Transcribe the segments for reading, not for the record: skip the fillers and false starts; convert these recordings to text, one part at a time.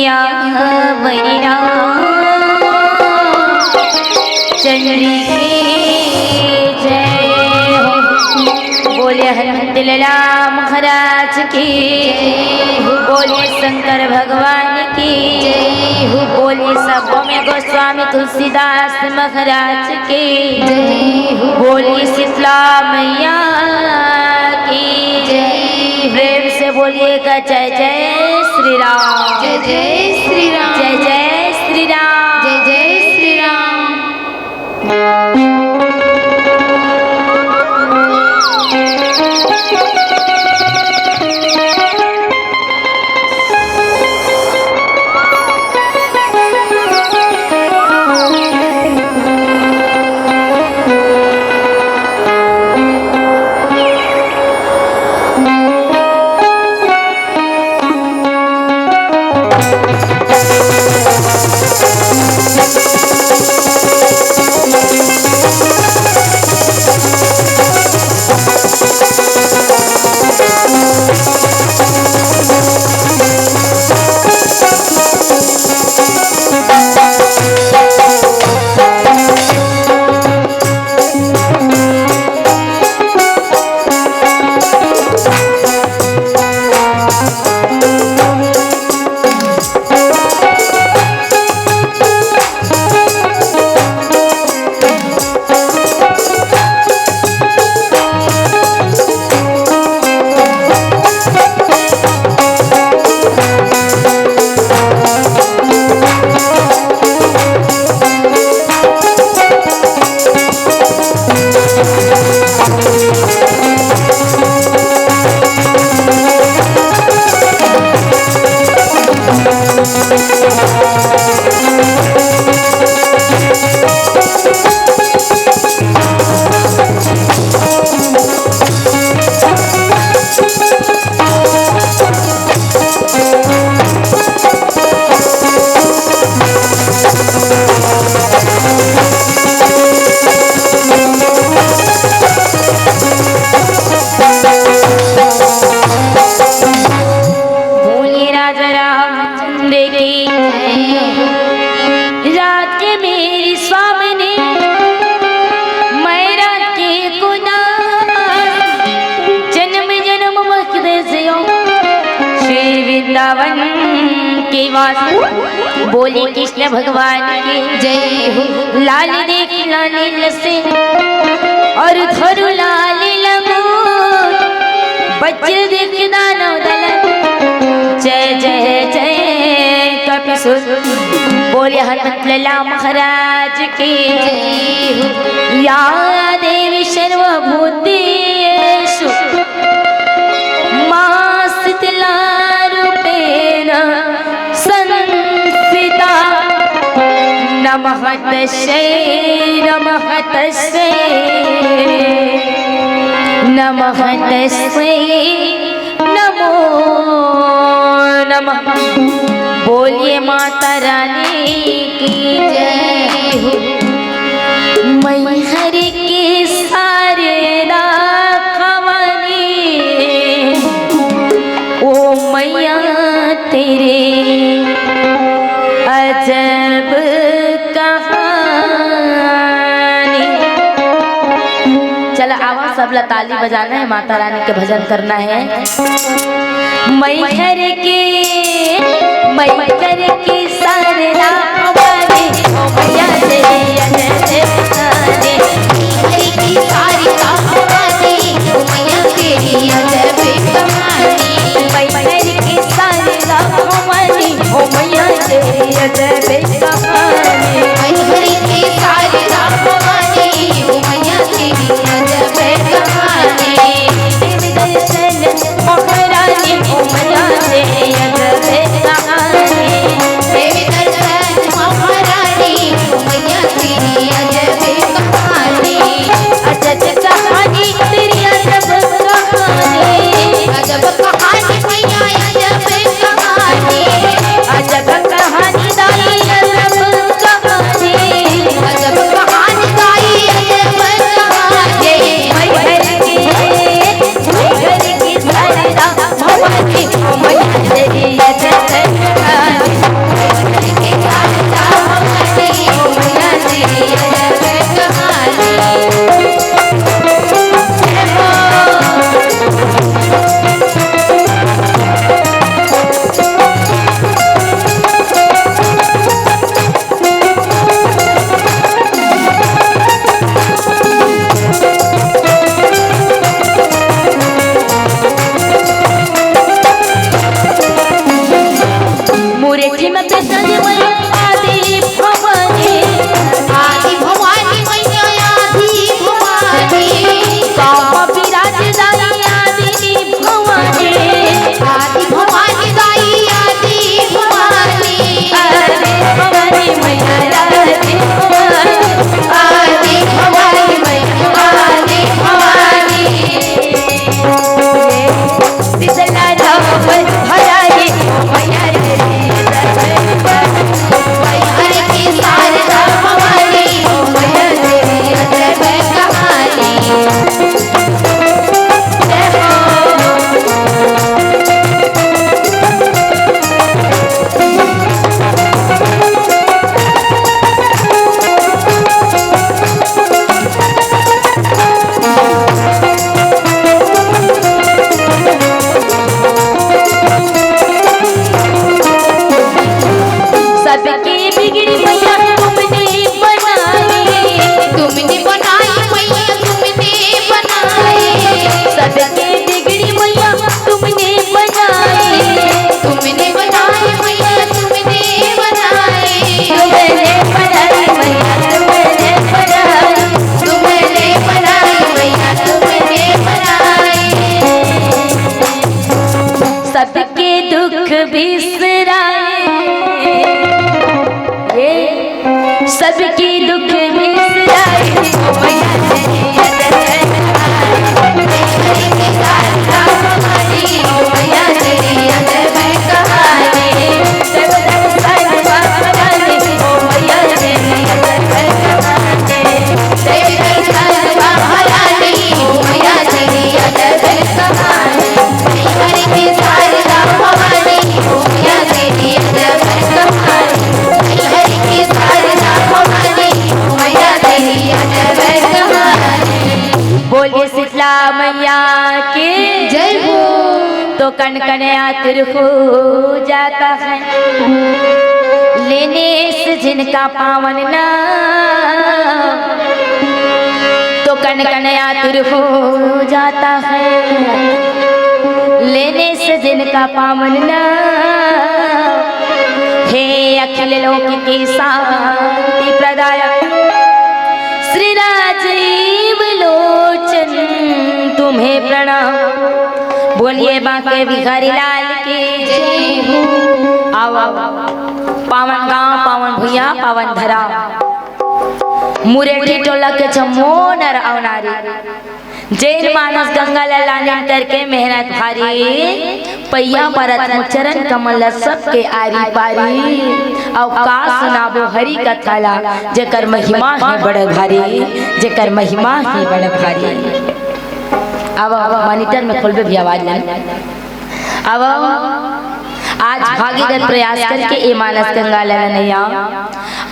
मैया वरीना चंद्री जय हो। बोले हनुमत लाला महाराज की, बोले शंकर भगवान की, बोले सबों में गोस्वामी तुलसीदास महाराज की, बोले शीतला मैया की प्रेम से बोलिएगा जय जय श्री राम, जय जय श्री राम, जय जय श्री राम, जय जय श्री राम। बोले कृष्ण भगवान की जय हो। लाल देख लाल से और धरु लाल लगो, बच्चे देख दानव दलन जय जय जय कपिसुर। बोले हनुमत लाला महाराज की जय हो। या देवी सर्वभूतेषु मां शीतला रूपेण संस्थिता, नमः तस्यै नमः तस्यै नमः तस्यै नमो नमः। बोलिए माता रानी की जय हो। मैहर के सारे राखवानी, ओ मैया तेरे अजब कहानी। चलो आवाज सब ला ताली बजाना है, माता रानी के भजन करना है। मैहर के सारे राखवानी, ओ मैया तेरे अजब कहानी। मैहर की सारी राखवानी, ओ मैया तेरी अजब कहानी। मैहर के सारे राखवानी, ओ मैया तेरी अजब कहानी। मैहर की सारी राखवानी, ओ मैया तेरी अजब कहानी। देवी दर्शन महारानी, ओ मैया तेरी अजब कहानी। देवी दर्शन महारानी, ओ मैया तेरी अजब कहानी। अजब कहानी तेरी अजब कहानी, अजब कहानी मैया अजब कहानी। अजब कहानी दाई दुख बिसराए, ये सबकी दुख बिसराए मैया तेरी अदर मैया तेरी अदर में कहानी सब दर्शन भवानी ओ मैया तेरी अदर में कहानी तेरी दर्शन महारानी ओ मैया तेरी अदर में कहानी हर की शारदा भवानी ओ मैया तेरी अदर में कहानी हर की शारदा भवानी ओ मैया तेरी अदर में कहानी बोलिए शीतला मैया की जय हो तो कण कण आतुर हो जाता है लेने से जिनका पावन नाम, तो कण कण आतुर हो जाता है लेने से जिनका पावन नाम। हे अखिल लोक की शांति प्रदायक श्री राजीव लोचन तुम्हें प्रणाम। बोलिए बांके बिहारी लाल की जय हो। आओ पावन गांव पावन भुइया पावन धरा मुरेठी टोला के जम्मो नर अवनारी जैन मानस गंगा लालानी करके मेहनत भारी पैया परत चरण कमल सबके आरी पारी अवकाश सुनाबो हरि कथाला जेकर महिमा है बड़ भारी जेकर महिमा है बड़ भारी। अब मॉनिटर में खोलबे भी आवाज नहीं। अब आज भागीरथ प्रयास करके ए मानस गंगा ललनैया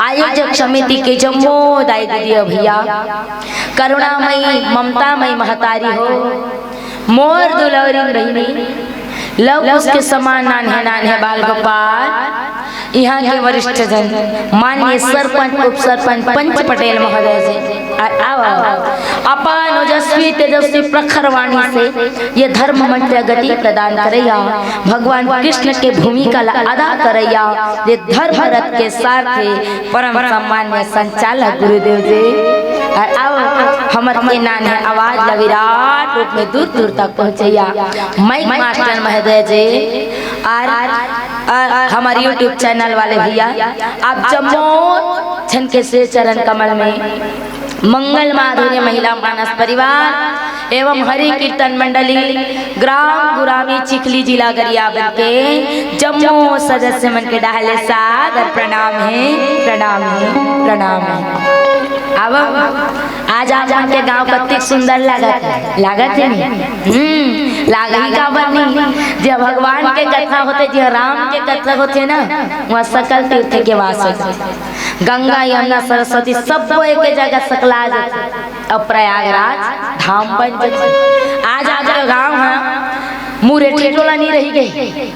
आयोजक समिति के जम्मो दाई दीदी भैया करुणामयी ममतामयी महतारी हो मोर दुलौरी बहिनी लव उसके समान नान्हे नान्हे बाल गोपाल यहाँ के वरिष्ठ जन माननीय सरपंच उप सरपंच पंच पटेल महोदय जी अपन ओजस्वी तेजस्वी प्रखर वाणी से ये धर्म मंत्र गति प्रदान करैया भगवान कृष्ण के भूमिका अदा करैया ये धर्म रथ के सारथी परम सम्मान्य संचालक गुरुदेव जी आओ हमर के नान्हे आवाज विराट रूप में दूर दूर तक पहुँचैया माइक मास्टर महोदय जी और हमारे YouTube चैनल वाले भैया आप जम्मो छन के से चरण कमल में मंगल माधुर्य महिला मानस परिवार एवं हरि कीर्तन मंडली ग्राम गुरामी चिखली जिला गरियाबंद के जम्मो सदस्य मन के डाले सादर प्रणाम है प्रणाम है प्रणाम है। अब आज के गांव कत्तिक सुंदर लागत है लागी का बनी जब भगवान के कथा होते जब राम के कथा होते ना वहाँ सकल तीर्थ के वास होते गंगा यमुना सरस्वती सब एक जगह सकला जाते अब प्रयागराज धाम बन जाते। आज गाँव है मुरेठी टोला नहीं रही गई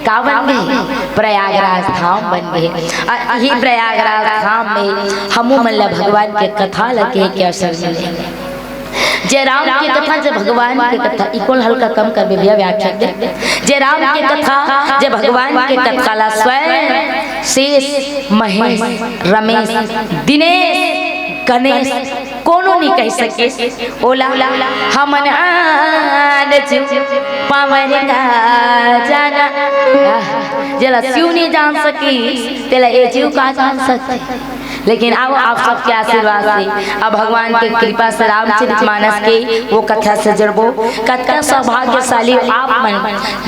का बन गई प्रयागराज धाम बन गए। यही प्रयागराज धाम में हमू मल्ला भगवान के कथा लगे के अवसर मिले जय राम की कथा जय भगवान की कथा इकोल हल्का कम कर भैया व्याख्या दे जय राम की कथा जय भगवान के कथाला स्वयं शेष महेश रमेश दिनेश गणेश कोनो नहीं कह सके ओला हमन पावन का जाना जला शिव नहीं जान सकी तेला ए जीव का जान सकते लेकिन आओ आप सबके आशीर्वाद से अब भगवान की कृपा से रामचरितमानस के वो कथा से जुड़बो कथा सौभाग्यशाली आप मन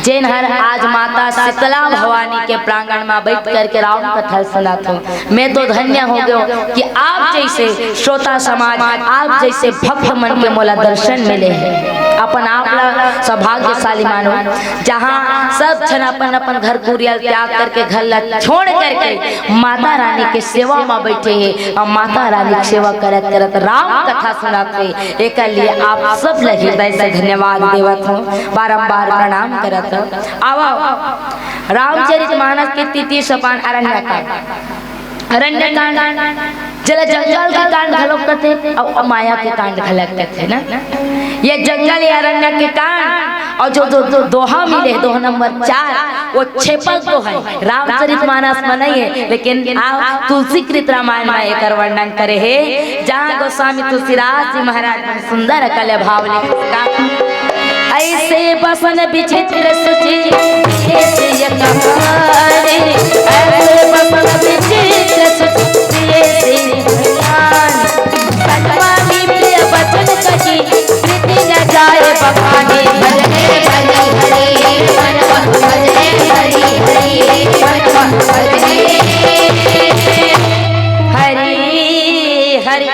जैन हर आज माता शीतला भवानी के प्रांगण में बैठ करके राम कथा सुनाता हूँ। मैं तो धन्य हो गया कि आप जैसे श्रोता समाज आप जैसे भक्त मन के मोला दर्शन मिले हैं अपन आप सौभाग्यशाली मानो जहाँ सब छन अपन अपन घर कुरियल त्याग करके घर छोड़ करके माता रानी के सेवा में बैठे हैं और माता रानी की सेवा करत करत राम कथा सुनाते एक लिए आप सब लगे हृदय से धन्यवाद देवत हूँ बारंबार प्रणाम करत आवा रामचरितमानस के तृतीय सोपान अरण्यकांड जला जंगल का कांड घलोक करते और माया के कांड घलक करते ना ये जंगल या अरण्य के कांड और जो दोहा मिले दोहा नंबर 4 वो छेपक तो है रामचरितमानस में नहीं है लेकिन तुलसी कृत रामायण में एक वर्णन करे है जहाँ गोस्वामी तुलसीदास जी महाराज सुंदर कले भाव लिखा ऐसे बसन विचित्र सुचि ऐसे ये कहानी, ऐसे बसन विचित्र सुचि ऐसे ज्ञान, सनमानी प्रिय वचन कही प्रीति न जाए बखाने। भजने हरि हरि मन भजने हरि हरि मन भजने हरि हरि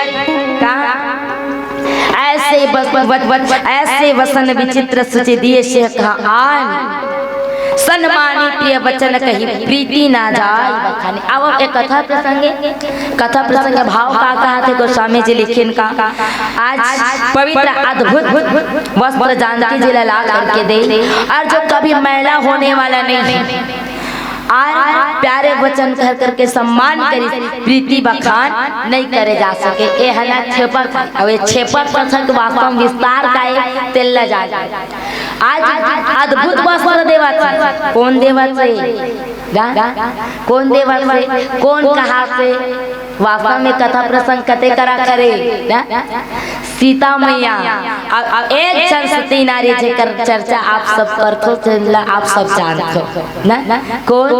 ऐसे वसन विचित्र सुचि दिए से कहान, सन्मानी प्रिय वचन कही प्रीति ना जाए बखाने। अब एक कथा प्रसंग भाव का कहा थे गोस्वामी जी लिखिन का। आज पवित्र अद्भुत वस्त्र जानकी जी ला करके दे, और जो कभी मैला होने वाला नहीं है, आज प्यारे वचन कर करके सम्मान करी प्रीति बखान नहीं करे जा सके। ए हला छेपक अब छेपक कथक वास्तव विस्तार का तेल जा। आज अद्भुत वस्त्र देवा कौन देवा से कौन देवा से कौन कहा से वास्तव में कथा प्रसंग कते करा करे सीता मैया। अब एक क्षण सती नारी जेकर चर्चा आप सब करथो, आप सब जानथो ना कौन?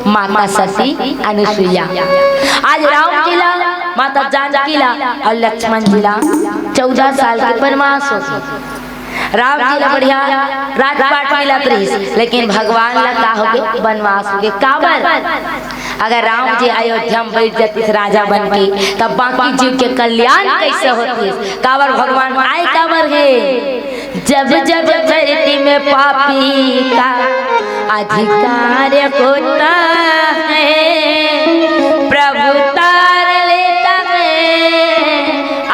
माता सती अनुसुईया। आज राम जी ला, माता जानकी ला और लक्ष्मण जी ला 14 साल के वनवास हो। राम जी ला बढ़िया राजपाट मिला 30, लेकिन भगवान ला का हो गए वनवास हो गए। काबर? अगर राम जी अयोध्या में बैठ जाती राजा बन के, तब बाकी जीव के कल्याण कैसे होती? काबर भगवान आए काबर है? जब जब धरती में पापी का अधिकार होता है, प्रभु तार लेता है,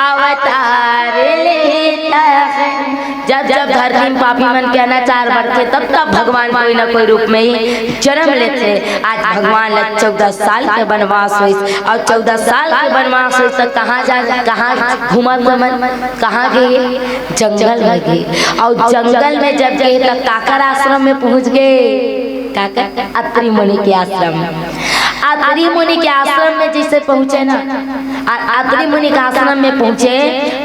अवतार लेता है। जब जब धरती में पापी मन के अनाचार बढ़ते, तब तब भगवान कोई न कोई रूप में ही जन्म लेते। आज भगवान 14 साल के वनवास हुई, और 14 साल के वनवास हुई तो कहाँ घूमा कहाँ गए? जंगल में गए। और जंगल में जब गए तब काकर आश्रम में पहुंच गए। काकर? अत्रि मुनि के आश्रम में। अत्रि मुनि के आश्रम में जैसे पहुंचे ना, अत्रि मुनि के आश्रम में पहुंचे,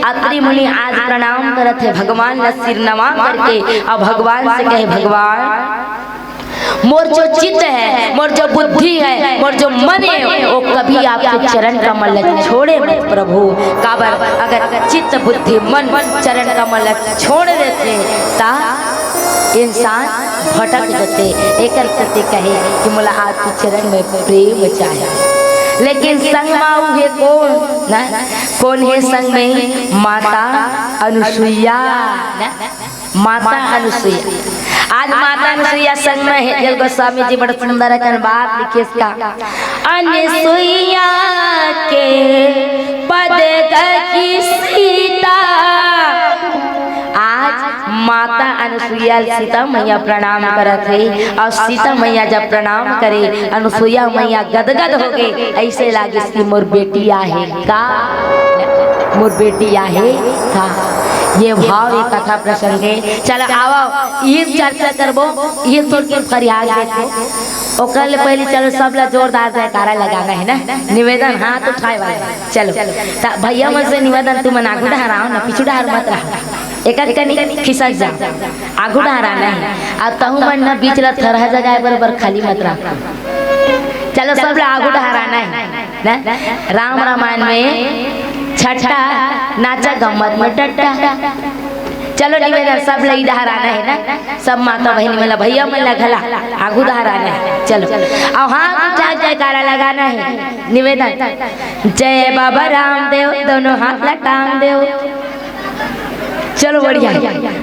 अत्रि मुनि आज प्रणाम करते हैं भगवान ने सिर नवा करके, और भगवान से कहे भगवान मोर जो चित्त है, मोर जो बुद्धि है, मोर जो मन है, वो कभी आपके चरण कमल छोड़े मत प्रभु। काबर अगर चित्त बुद्धि मन चरण कमल छोड़ देते ता इंसान भटक जाते। एक करते कहे कि मोला आपके चरण में प्रेम चाहे, लेकिन संग माऊ है कौन ना? कौन है संग में? माता अनुसुईया। माता अनुसुईया आज माता अनुसुईया संग में है। जल गोस्वामी जी बड़ा सुंदर बात लिखे इसका। अनुसुईया के पद की सीता, आज माता अनुसुईया सीता मैया प्रणाम करत है, और सीता मैया जब प्रणाम करे अनुसुईया मैया गदगद हो गई। ऐसे लागे कि मोर बेटिया है का, मोर बेटिया है का। ये भाव एक कथा प्रसंग है। चलो आओ ये चर्चा करबो, ये सुन के फरियाद देखो। ओकरे पहले चलो सब ला जोरदार जयकारा लगाना है ना। निवेदन हाथ उठाए वाला। चलो भैया मुझसे निवेदन, तुम आगू डहराओ ना, पीछू डहर मत रहो। एक कनी खिसक जा, आगू डहराना है। अब तहु मन ना बीच ला थरह जगह बराबर खाली मत रहो। चलो सब ला आगू डहराना है ना। राम रामायण में छठा नाचा गम्मत में डट्टा। चलो निवेदन सब लई डहराना है ना। सब माता बहनी वाला भैया मला घला आगू डहराना है। चलो और हाथ उठा जयकारा लगाना है। निवेदन जय बाबा रामदेव, दोनों हाथ लटाम देव। चलो बढ़िया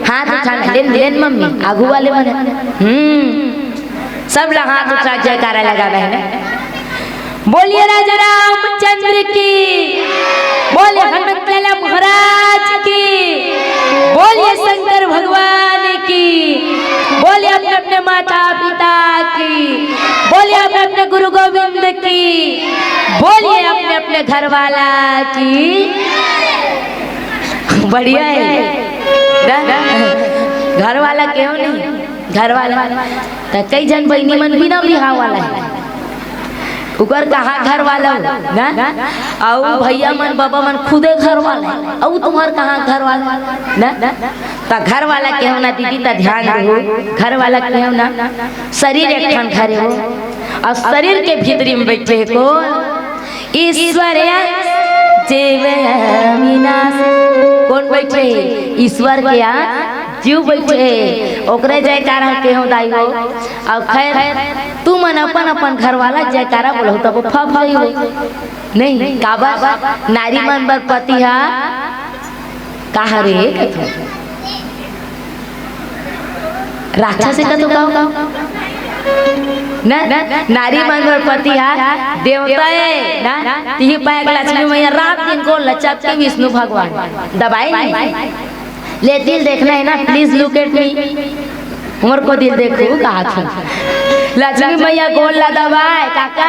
हाथ उठाना। लेन मम्मी आगू वाले मन सब ला हाथ उठा जयकारा लगाना है ना। बोलिए राजा रामचंद्र की, बोलिए हनुमत लाला महाराज की, बोलिए शंकर भगवान की, बोलिए अपने अपने माता पिता की, बोलिए अपने अपने गुरु गोविंद की, बोलिए अपने अपने घर वाला की। बढ़िया है घर वाला क्यों नहीं? घर वाला तो कई जन बहनी मन भी ना बिहाव वाला है। उकर कहाँ घर वाला हो ना, और भैया मन बाबा मन खुदे घर वाला, और तुम्हार कहाँ घर वाला ना, तो घर वाला के हो ना दीदी, ता ध्यान रहो, घर वाला के हो ना, शरीर एक ठन घर हो, और शरीर के भीतरी में बैठे को ईश्वर जीव अविनाश। कौन बैठे? ईश्वर के जीव बैठे, ओकरे जयकारा के हो दाई हो। और खैर तू मन अपन अपन घर वाला जयकारा बोलो तब फब गई हो नहीं काबर नारी मन बर पति हा कहा रे राक्षस का तो कहो ना, नारी मन बर पति हा देवता है ना, ती पाएग लक्ष्मी मैया रात दिन को लचक के विष्णु भगवान दबाई नहीं ले। दिल देखना है ना, please look at me, Umar को दिल देखो कहा था लक्ष्मी मैया गोल ला दबाए काका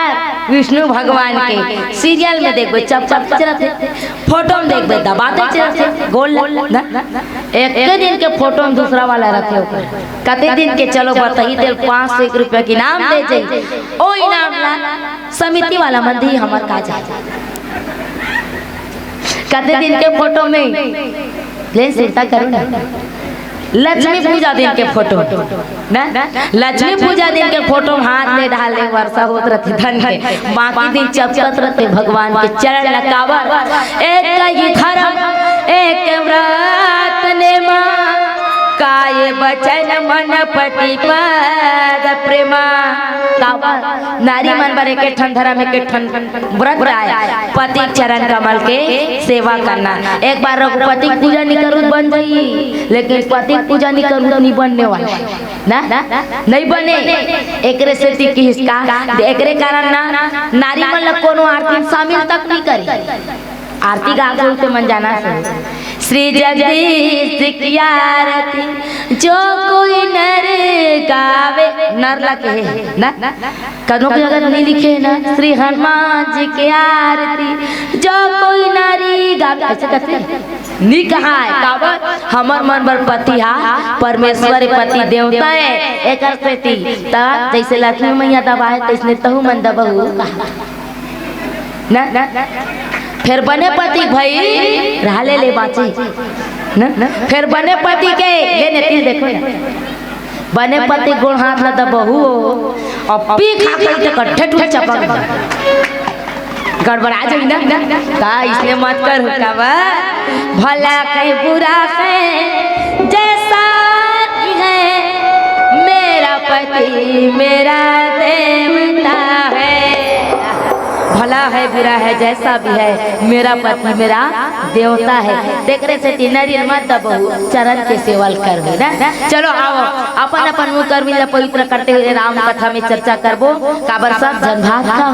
विष्णु भगवान के सीरियल में देखो चप चप चलते, फोटो में देखो दबाते चलते गोल ना, एक दिन के फोटो में दूसरा वाला रखे ऊपर कते दिन के चलो बताइए दिल 500 रुपया की इनाम दे जाइए, ओ इनाम ला समिति वाला मंदी हमार का जा कते दिन के फोटो में ले चिंता करो ना। लक्ष्मी पूजा दिन के फोटो ना, लक्ष्मी पूजा दिन के फोटो हाथ में डाले वर्षा होत रहती धन के, बाकी दिन चपचत रहते भगवान के चरण लकावर। एक ही धर्म एक व्रत ने मां काय बचन मन पति पद प्रेमा कावर। नारी मन बर एक ठन धर्म एक ठन व्रत आया, पति चरण कमल के सेवा करना। एक बार रघुपति पूजा नहीं करूँ बन जाइए, लेकिन पति पूजा नहीं करूँ तो नहीं बनने वाला ना, नहीं बने। एकरे से की हिस्सा एकरे कारण ना नारी मन ला कोनो आरती शामिल तक नहीं करे। आरती गा के मन जाना श्री जगदीश की आरती जो कोई नर गावे, नर लगे ना कदों की अगर नहीं लिखे है ना, श्री हनुमान जी की आरती जो कोई नारी गावे, ऐसे कहते नहीं कहा है काबर हमर मन बर पति हा परमेश्वर पति देवता है एक प्रति ता जैसे लक्ष्मी मैया दबाए तैसने तहु मन दबहु ना, फिर बने पति भाई रहा ले बाची ना, फिर बने पति के लेने तीर देखो ना, बने पति गुण हाथ लगा बहू और पी खा के कट्ठे टूट चपक गड़बड़ा जाए ना का, इसलिए मत कर हुकावा भला कहीं बुरा है जैसा है मेरा पति मेरा देवता है, भला है बुरा है जैसा भी है मेरा पति मेरा देवता है। देख रहे से तीनरी मत दबहु चरण के सेवल कर ना। चलो आओ अपन अपन मुँह कर मिला पवित्र करते हुए राम कथा में चर्चा करबो काबर सब जनभाग का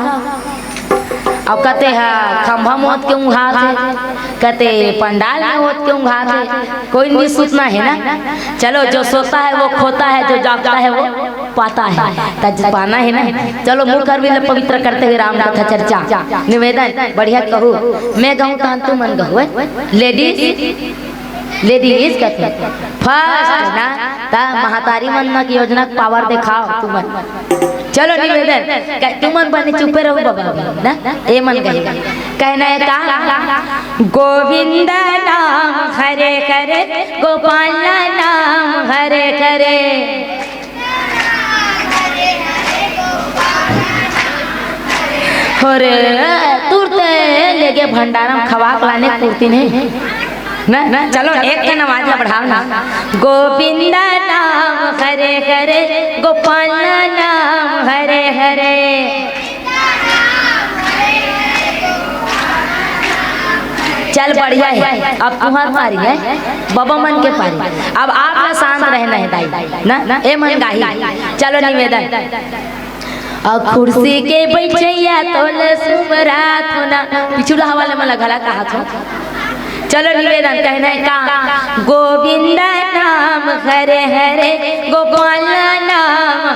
अब कहते हैं खंभा मोत क्यों घात है, कहते पंडाल में होत क्यों घात है, कोई नहीं सोचना है ना। चलो जो सोता है वो खोता है, जो जागता है वो पाता है, तज पाना है ना। चलो मुँह कर भी पवित्र करते हुए राम कथा चर्चा निवेदन बढ़िया कहूँ मैं गाऊँ तो तू मन गहू लेडीज कहते फर्स्ट ना ता महातारी मन की योजना पावर दिखाओ तू मन। चलो निवेदन तू मन बने चुपे रहो बाबा ना, ए मन कहना है का गोविंद नाम हरे करे गोपाल नाम हरे करे, और तुरते लेके भंडारा खवा लाने पूर्ति नहीं ना। चलो एक का नमाज बढ़ाओ ना, गोविंद नाम हरे हरे गोपाल नाम हरे हरे, चल बढ़िया है। अब तुम्हार पारी है बाबा मन के पारी, अब आप ना शांत रहना है दाई ना, ए मन गाही। चलो निवेदन और कुर्सी के बैठैया तोले सुमरात होना पिछुला हवाले में लगला कहा था। चलो निवेदन कहना है का गोविंद नाम हरे हरे गोपाल नाम